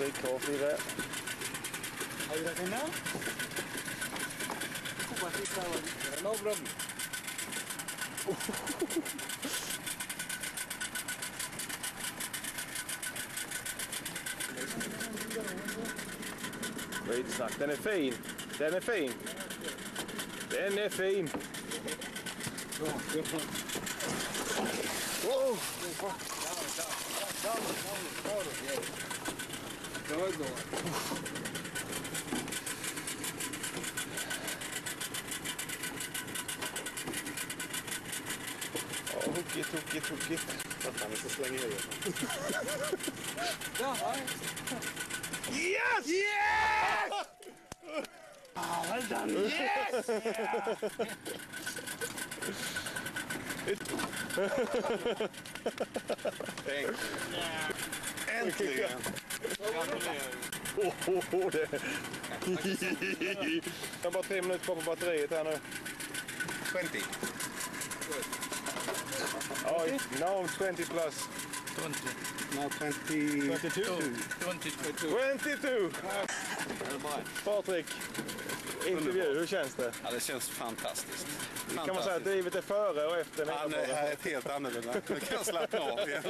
Drivkras i det. Har du det innan? No problem. Skitsnack. Den är fin. Den är fin. Den är fin. Oh. Hookigt. Han ska slänga i det. Yes! Yes! Oh, well done. Yes! Äntligen! Jag har bara 3 minuter kvar på batteriet här nu. 20. Oh, no, 20 plus. 20. No, 22. 22! Patrik, intervju, hur känns det? Ja, det känns fantastiskt. Kan man säga att drivet är före och efter? Ja, det här är ett helt annorlunda. Nu kan jag slappna av igen.